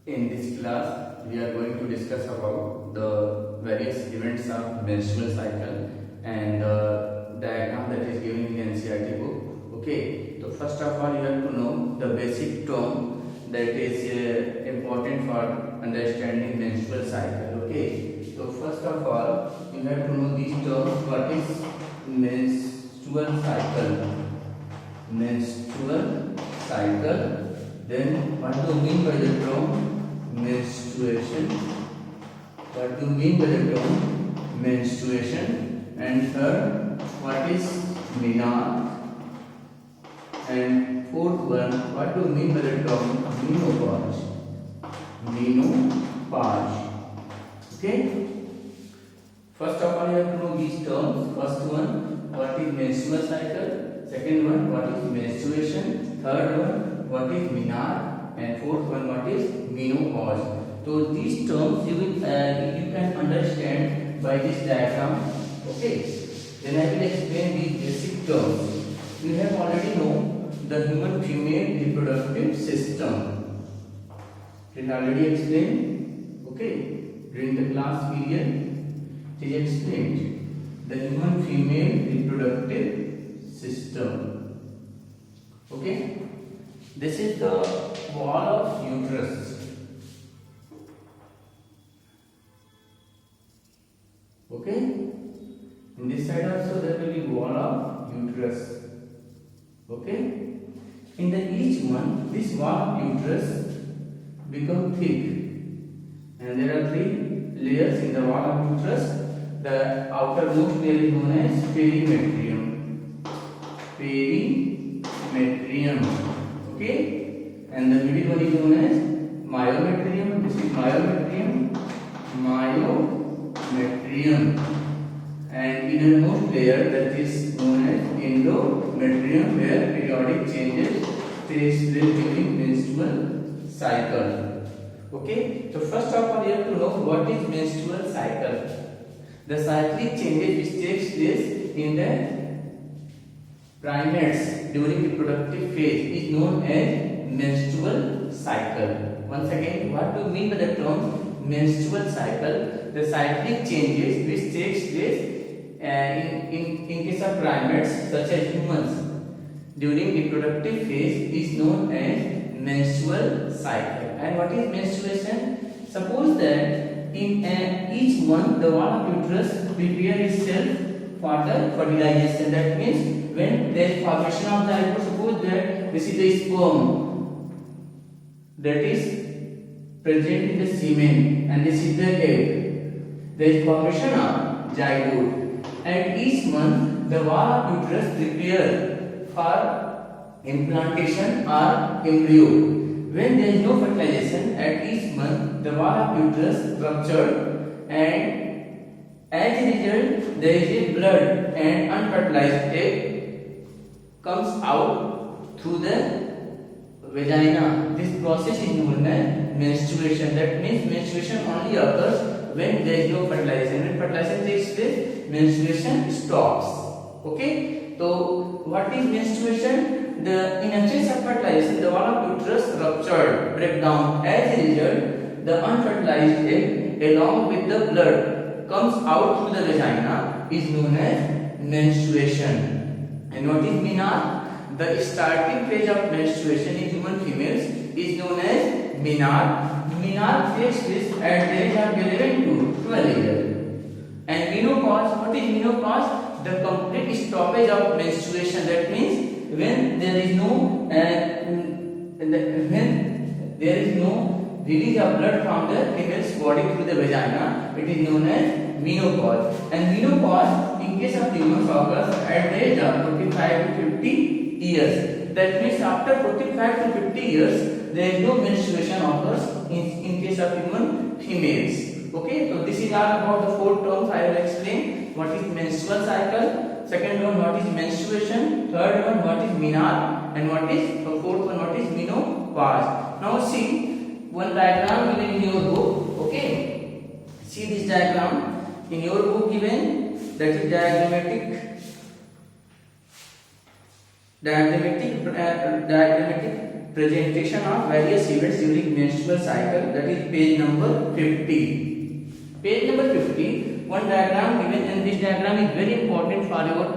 In this class, we are going to discuss about the various events of menstrual cycle and the diagram that is given in the NCERT book. Okay, so first of all, you have to know the basic term that is important for understanding menstrual cycle. Okay, so first of all, you have to know these terms. What is menstrual cycle? Menstrual cycle. Then, what do you mean by the term menstruation? What do you mean by the term menstruation? And third, what is menarche? And fourth one, what do you mean by the term menopause? Menopause. Okay. First of all, you have to know these terms. First one, what is menstrual cycle? Second one, what is menstruation? Third one, what is menarche? And fourth one, what is menopause. So these terms you can understand by this diagram. Okay. Then I will explain these basic terms. You have already know the human female reproductive system. It is already explained. Okay. During the class period, it is explained the human female reproductive system. Okay. This is the wall of uterus. Okay. In this side also there will be wall of uterus. Okay. In the each one, this wall of uterus become thick, and there are three layers in the wall of uterus. The outermost layer is known as perimetrium. Perimetrium. Okay, and the middle one is known as myometrium. This is myometrium, and innermost layer that is known as endometrium, where periodic changes takes place during menstrual cycle. Okay, so first of all, you have to know what is menstrual cycle. The cyclic changes which takes place in the primates during the reproductive phase is known as menstrual cycle. Once again, what do you mean by the term menstrual cycle? The cyclic changes which takes place in case of primates such as humans during reproductive phase is known as menstrual cycle. And what is menstruation? Suppose that in each month the wall of uterus prepare itself for the fertilization. That means when there is formation of the zygote, suppose that this is the sperm that is present in the semen and this is the egg. There is formation of zygote, and each month the wall of uterus prepare for implantation or embryo. When there is no fertilization at each month, the wall of uterus ruptured, and as a result there is a blood and unfertilized egg comes out through the vagina. This process is known as menstruation. That means menstruation only occurs when there is no fertilization. When fertilization takes place, menstruation stops. Okay. So what is menstruation? In absence of fertilization, the wall of uterus ruptured, break down. As a result, the unfertilized egg along with the blood comes out through the vagina is known as menstruation. And what is menarche? The starting phase of menstruation in human females is known as menarche. Menarche takes place at the age of 11 to 12 years. And menopause, what is menopause? The complete stoppage of menstruation. That means when there is no release of blood from the female's body through the vagina, it is known as menopause. And menopause in case of humans occurs at the age of 45 to 50 years. That means after 45 to 50 years there is no menstruation occurs in case of human females. Okay, so this is all about the four terms I will explain. What is menstrual cycle? Second one, what is menstruation? Third one, what is menarche? And what is the fourth one, what is menopause? Now see one diagram given in your book. Okay, see this diagram in your book given, that is diagrammatic presentation of various events during menstrual cycle, that is page number 50. Page number 50, one diagram given, and this diagram is very important for your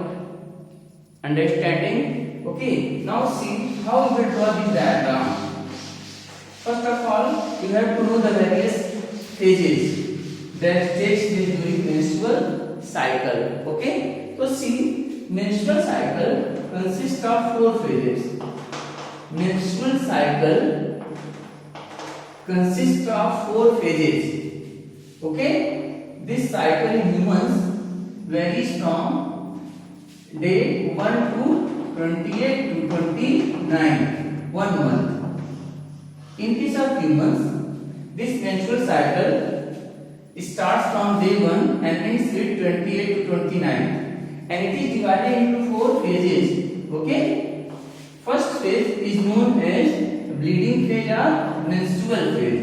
understanding. Okay, now see how you will draw this diagram. First of all, you have to know the various phases that takes place during menstrual cycle. Okay, so see, menstrual cycle consists of 4 phases. Menstrual cycle consists of 4 phases. Okay, this cycle in humans varies from day 1 to 28 to 29, 1 month. In case of humans, this menstrual cycle starts from day 1 and ends with 28 to 29, and it is divided into 4 phases. Okay, first phase is known as bleeding phase or menstrual phase.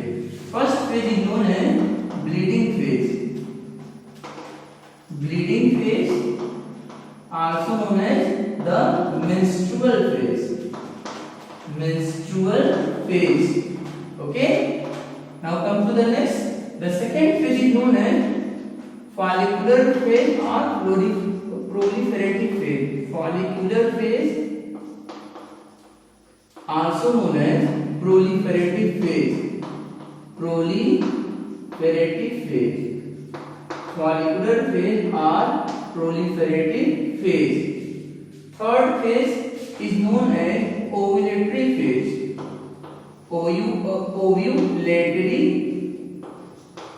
First phase is known as bleeding phase. Bleeding phase, also known as the menstrual phase. Menstrual phase. Okay, now come to the next. The second phase is known as follicular phase or proliferative phase. Follicular phase, also known as proliferative phase. Proliferative phase. Follicular phase or proliferative phase. Third phase is known as ovulatory phase.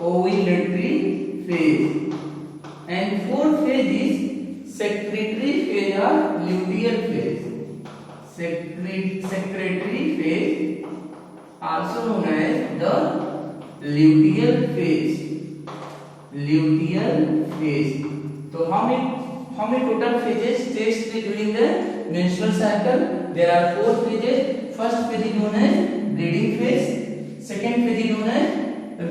Ovulatory phase. And fourth phase is secretory phase or luteal phase. Secretory phase, also known as the luteal phase. Luteal phase. So how many total phases takes place during the menstrual cycle? There are 4 phases. First phase is known as bleeding phase. Second phase is known as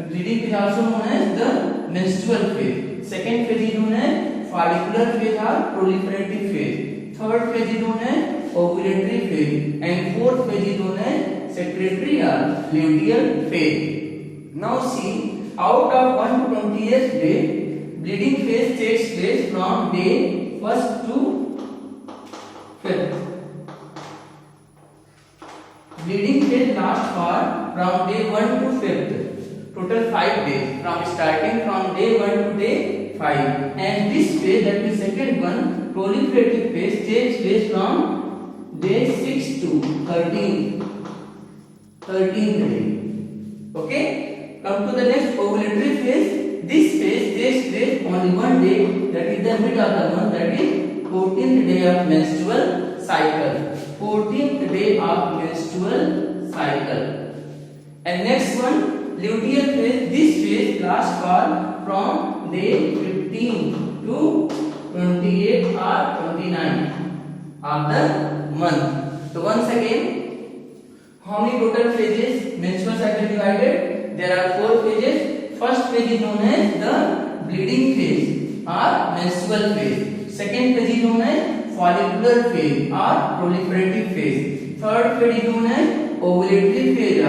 bleeding phase, also known as the menstrual phase. Second phase is known as follicular phase or proliferative phase. Third phase is known as ovulatory phase, and fourth phase is known as secretory or luteal phase. Now see, out of 1 to 20th day, bleeding phase takes place from day 1st to 5th. Bleeding phase lasts from day 1 to 5th. Total 5 days, starting from day 1 to day 5. And this phase, that is second one, proliferative phase, takes place from day 6 to 13th day. Okay, come to the next, ovulatory phase. This phase takes place only one day, that is the mid of the month, that is 14th day of menstrual cycle. 14th day of menstrual cycle. And next one, luteal phase. This phase lasts from day 15 to 28 or 29 of the month. So once again, how many total phases menstrual cycle divided? There are 4 phases. First phase is known as the bleeding phase or menstrual phase. Second phase is known as follicular phase or proliferative phase. Third phase is known as ovulatory phase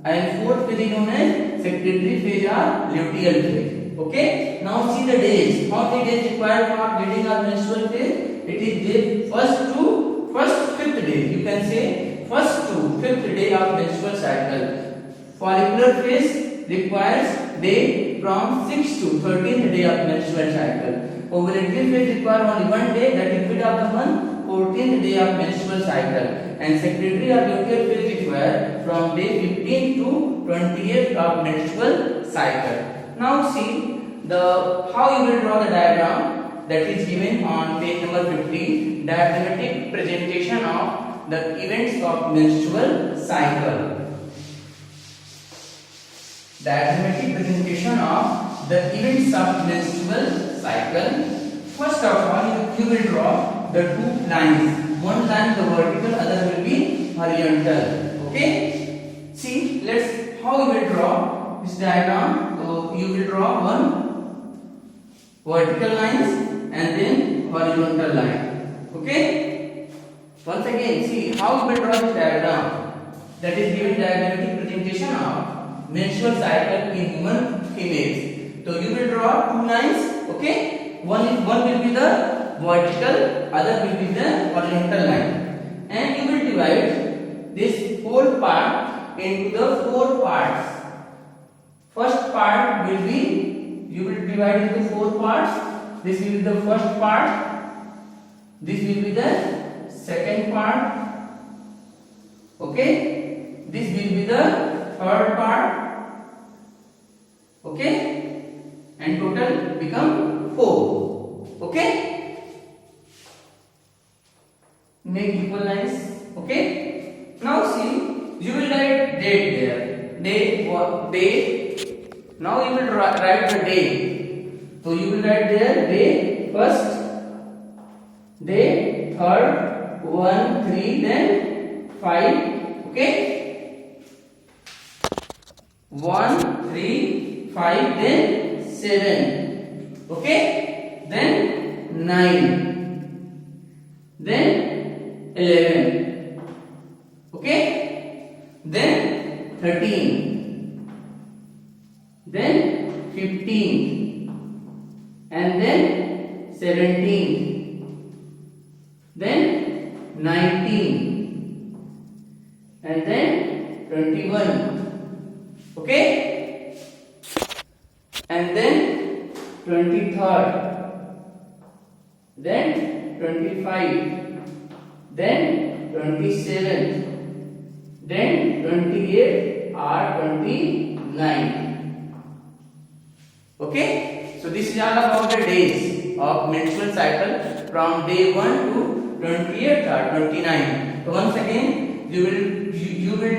and fourth phase is known as secretory phase or luteal phase. Okay, now see the days. How many days required for bleeding or menstrual phase? It is day 1st to 5th day. You can say 1st to 5th day of menstrual cycle. Follicular phase requires day from 6th to 13th day of menstrual cycle. Ovulatory phase requires only one day, that is mid of the month, 14th day of menstrual cycle. And secretory or luteal phase requires from day 15 to 28th of menstrual cycle. Now see how you will draw the diagram that is given on page number 50. Diagrammatic presentation of the events of menstrual cycle. Diagrammatic presentation of the events of menstrual cycle. First of all, you will draw the 2 lines. One line the vertical, other will be horizontal. Okay. See, how you will draw this diagram. So you will draw one vertical lines and then horizontal line. Okay. Once again, see how you will draw this diagram. that is given diagrammatic presentation of menstrual cycle in human females. So you will draw two lines, okay? One will be the vertical, other will be the horizontal line, and you will divide this whole part into the four parts. First part will be, you will divide into four parts. This will be the first part, this will be the second part, okay, this will be the third part, okay, and total become 4, okay. Make equal lines, okay. Now see, you will write date there, day. Now you will write the day. So you will write there day first, day third, 1, 3, then 5, okay. 1, 3, 5, then 7, okay. Then 9, then 11, okay. Then 13, then 15. And then 17, then 19, and then 21, okay, and then 23rd, then 25, then 27th, then 28 or 29, okay. So this is all about the days of menstrual cycle from day 1 to 28 or 29. So once again, you will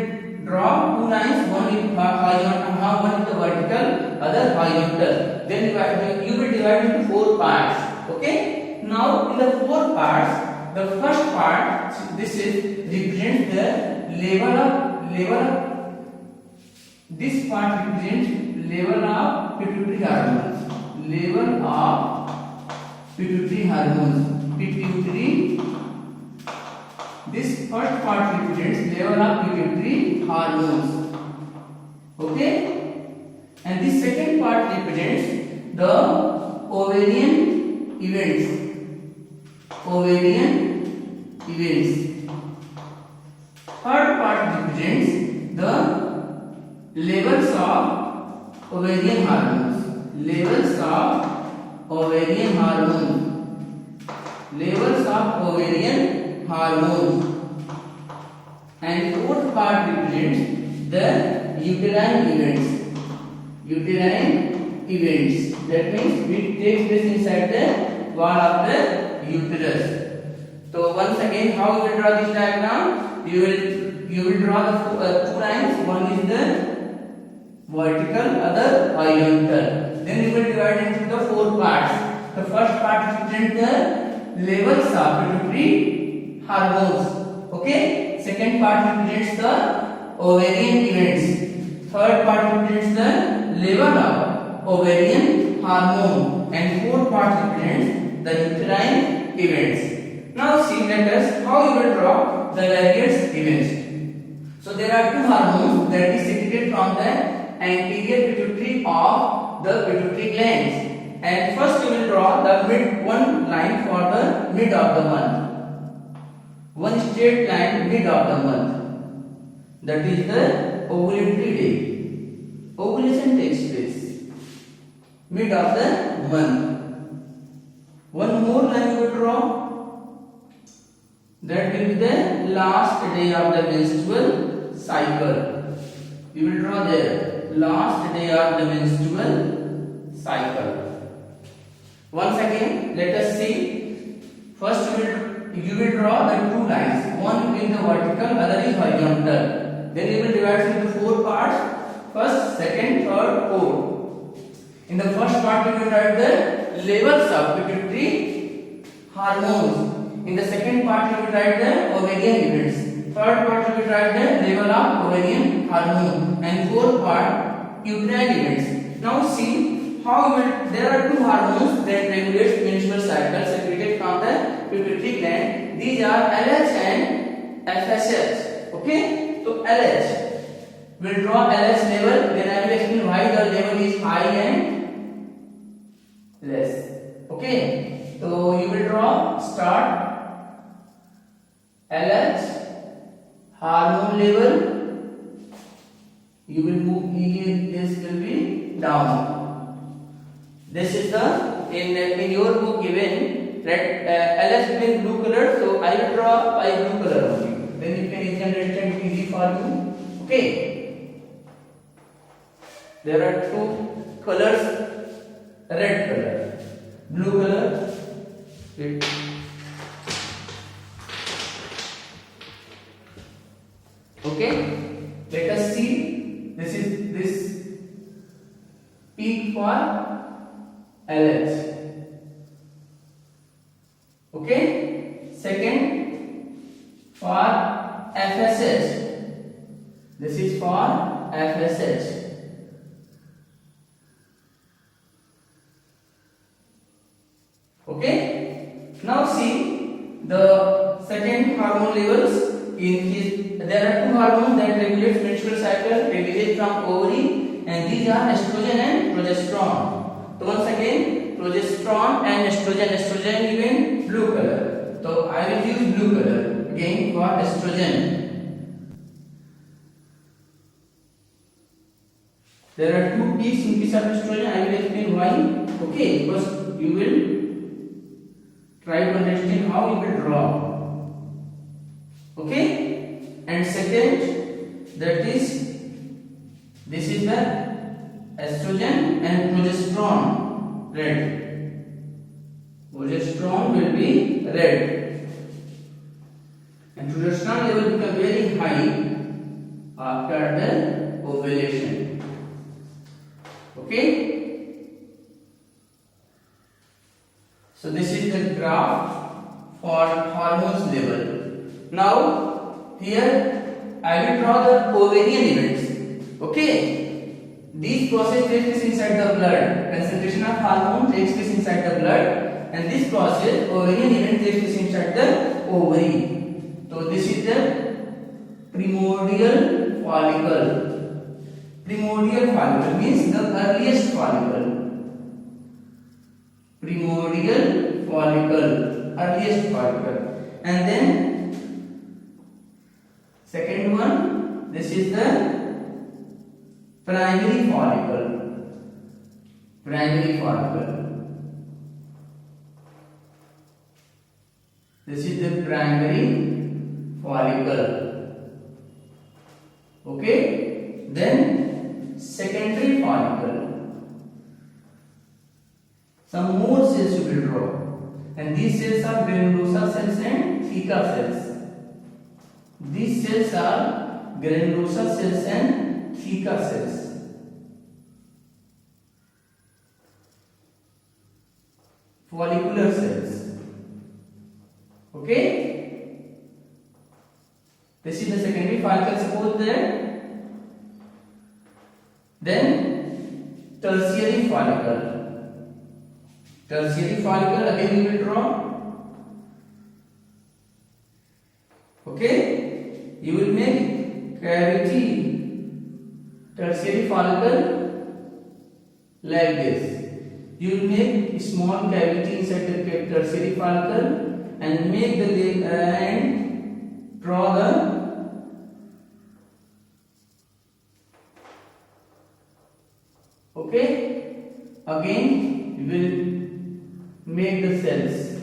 draw two lines. One is horizontal, one is the vertical, other horizontal. Then you will divide into four parts. Okay. Now in the four parts, the first part, this is represents the level of. This part represents level of pituitary hormones. Level of pituitary hormones. Pituitary. This first part represents level of pituitary hormones. Okay, and this second part represents the ovarian events. Ovarian events. Third part represents the levels of ovarian hormones. Levels of ovarian hormones. Levels of ovarian hormones. And fourth part represents the uterine events. Uterine events. That means it takes place inside the wall of the uterus. So once again, how you will draw this diagram? You will draw the two lines. One is the vertical, other horizontal. Then you will divide into the four parts. The first part represents the levels of pituitary hormones. Okay. Second part represents the ovarian events. Third part represents the level of ovarian hormone, and fourth part represents the uterine events. Now see, let us how you will draw the various events. So there are two hormones that is secreted from the anterior pituitary of the pituitary glands, and first you will draw the mid one line for the mid of the month, one straight line mid of the month, that is the ovulatory day. Ovulation takes place mid of the month. One more line you will draw, that will be the last day of the menstrual cycle. You will draw there last day of the menstrual cycle. Once again, let us see. First you will draw the two lines. One in the vertical, other is horizontal. Then you will divide into four parts. First, second, third, fourth. In the first part you will write the levels of pituitary hormones. In the second part you will write the ovarian events. Third part you will write the level of ovarian hormone, and fourth part uterine events. Now see how there are two hormones that regulate menstrual cycle secreted from the pituitary gland. These are LH and FSH. Okay. तो LH will draw LH level, then I will explain why the level is high and less. Okay, so you will draw start LH hormone level, you will move here, this will be down. This is the in your book given red LH in blue color, so I will draw by blue color only, then you can easily understand it easy for you. Okay, there are two colors, red color, blue color. Okay, let us see. This is this peak for LH. Okay, second for FSH. This is for FSH. Okay, now see the second hormone levels in his. There are two hormones that regulate menstrual cycle, released from ovary, and these are estrogen and progesterone. So once again, progesterone and estrogen. Estrogen given blue color. So I will use blue color again for estrogen. There are two peaks in case of estrogen. I will explain why. Okay, first you will try to understand how you will draw. Okay, and second, that is this is the estrogen and progesterone, red. Progesterone will be red, and progesterone level become very high after the ovulation. Okay, so this is the graph for hormones level. Now here I will draw the ovarian events. Okay, these process takes place inside the blood. Concentration of hormone takes place inside the blood, and this process ovarian event takes place inside the ovary. So this is the primordial follicle. Primordial follicle means the earliest follicle. Primordial follicle, earliest follicle. And then second one, this is the primary follicle. Primary follicle. This is the primary follicle. Okay, then secondary follicle. Some more cells you will draw, and these cells are granulosa cells and theca cells. These cells are granulosa cells and theca cells. Follicular cells. Okay, this is the secondary follicle, suppose there. Then tertiary follicle. Tertiary follicle again we will draw. Okay, you will make cavity tertiary follicle like this. You will make small cavity inside the tertiary follicle and make the and draw the okay. Again you will make the cells.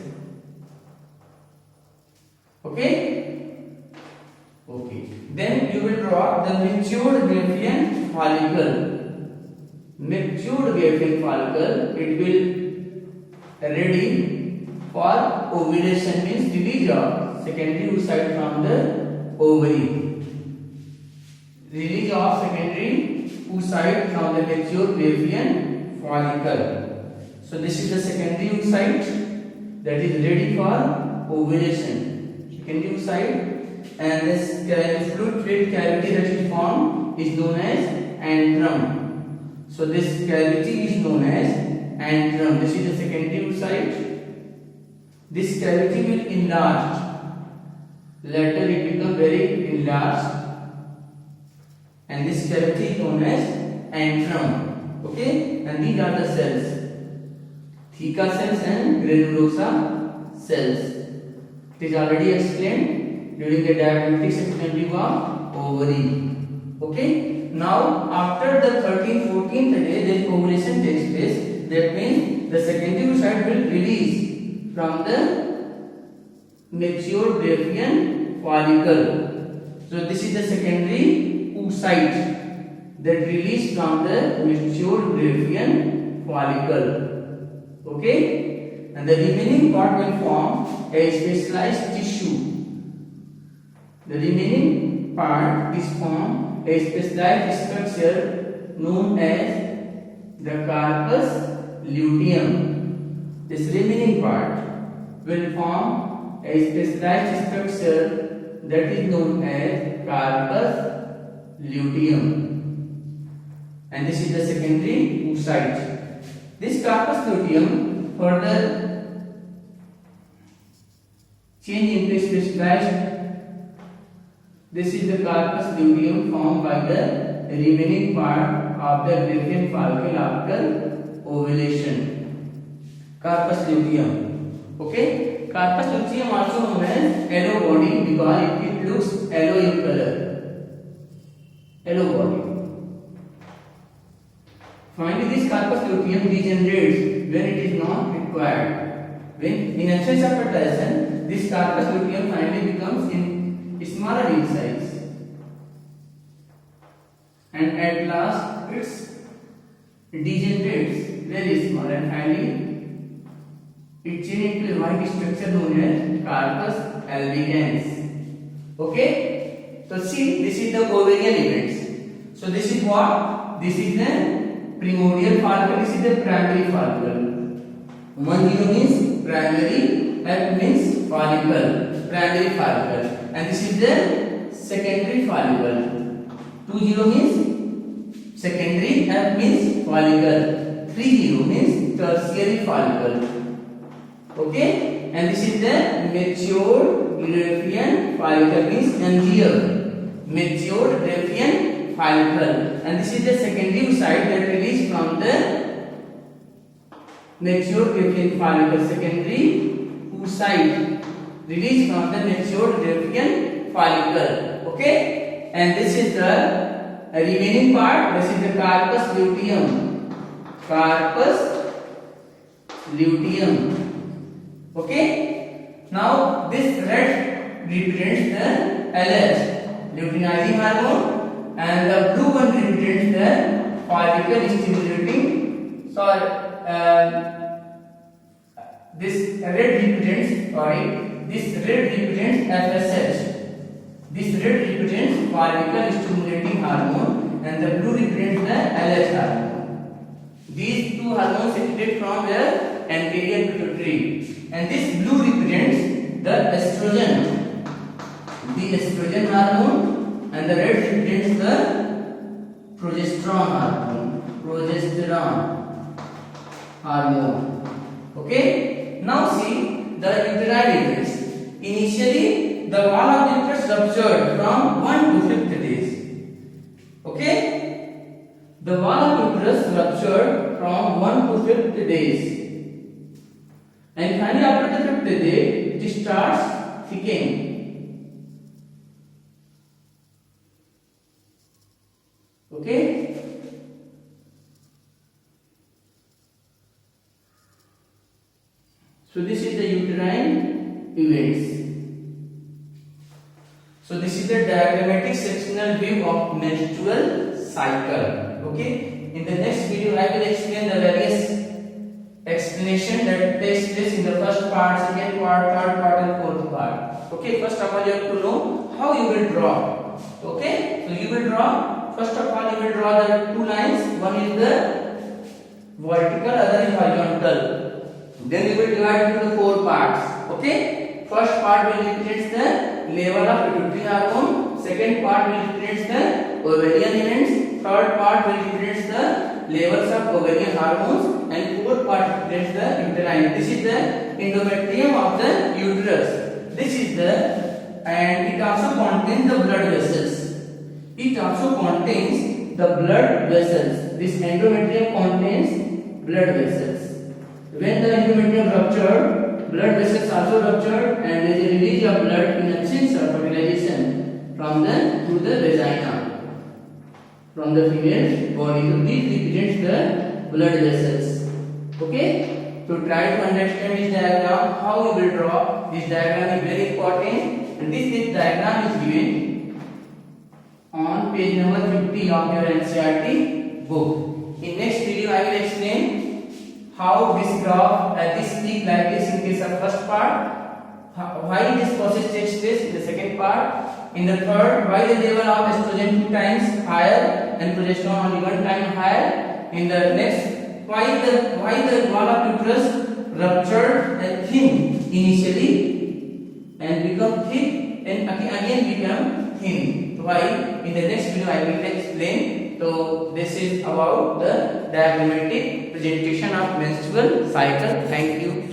Okay. Okay. Then you will draw the matured Graafian follicle. Matured Graafian follicle, it will ready for ovulation, means release of secondary oocyte from the ovary. Release of secondary oocyte from the mature Graafian follicle. So this is the secondary oocyte that is ready for ovulation. Secondary oocyte, and this fluid cavity that is formed is known as antrum. So this cavity is known as antrum. This is the secondary oocyte. This cavity will enlarge. Later it become very enlarged, and this cavity is known as antrum. Okay, and these are the cells, theca cells and granulosa cells. It is already explained during the diagrammatic section of ovary. Okay, now after the 13th-14th day, then ovulation takes place. That means the secondary oocyte will release from the mature Graafian follicle. So this is the secondary oocyte that release from the mature Graafian follicle. Okay, and the remaining part will form a specialized tissue. The remaining part is formed a specialized structure known as the corpus luteum. This remaining part will form a specialized structure that is known as corpus luteum, and this is the secondary oocyte. This corpus luteum further change into specialized. This is the corpus luteum formed by the remaining part of the Graafian follicle after ovulation. Corpus luteum. Okay, corpus luteum also known as yellow body because it looks yellow in color. Yellow body. Finally, this corpus luteum degenerates when it is not required. When in absence of fertilization, this corpus luteum finally becomes smaller in size, and at last it degenerates very small, and finally it changes into a white structure known as corpus albicans. Okay, so see, this is the ovarian events. So this is what? This is the primordial follicle, this is the primary follicle. 10 means primary, F means follicle, primary follicle, and this is the secondary follicle. 20 means secondary, F means follicle. 30 means tertiary follicle. Okay, and this is the mature Graafian follicle, means MGF, mature Graafian follicle, and this is the secondary oocyte that released from the mature Graafian follicle. Secondary oocyte released from the mature Graafian follicle. Okay, and this is the remaining part. This is the corpus luteum. Corpus luteum. Okay, now this red represents the LH, luteinizing hormone, and the blue one represents the follicle stimulating. This red represents FSH. This red represents follicle stimulating hormone, and the blue represents the LH hormone. These two hormones secreted from the anterior pituitary, and this blue represents the estrogen, hormone, and the red represents the progesterone hormone. Okay, now see the uterine events. Initially, the wall of the uterus ruptured from 1 to 5th days. Okay, the wall of the uterus ruptured from 1 to 5th days. And finally, after the 5th day, it starts thickening. Okay? So this is the uterine events. So this is the diagrammatic sectional view of menstrual cycle. Okay? In the next video, I will explain the various explanation that takes place in the first part, second part, third part, and fourth part. Okay, first of all you have to know how you will draw. Okay, so you will draw, first of all you will draw the two lines, one is the vertical, other is horizontal. Then you will divide into the four parts. Okay, first part will represent the level of pituitary hormone, second part will represent the ovarian events, third part will represent the levels of ovarian hormones, and fourth part represents the uterine. This is the endometrium of the uterus. This is the, and it also contains the blood vessels. It also contains the blood vessels. This endometrium contains blood vessels. When the endometrium ruptured, blood vessels also ruptured, and there is a release of blood in a thin fertilization from the to the vagina from the female body. So this represents the blood vessels. Okay. To try to understand this diagram, how we will draw this diagram is very important, and this diagram is given on page number 50 of your NCERT book. In next video, I will explain how this graph this peak like this in case of first part, why this process takes place in the second part, in the third, why the level of estrogen 2 times higher and progesterone only 1 time higher, in the next why the wall of uterus ruptured and thin initially and become thick and again become thin. So why? In the next video I will explain. So this is about the diagrammatic presentation of menstrual cycle. Thank you.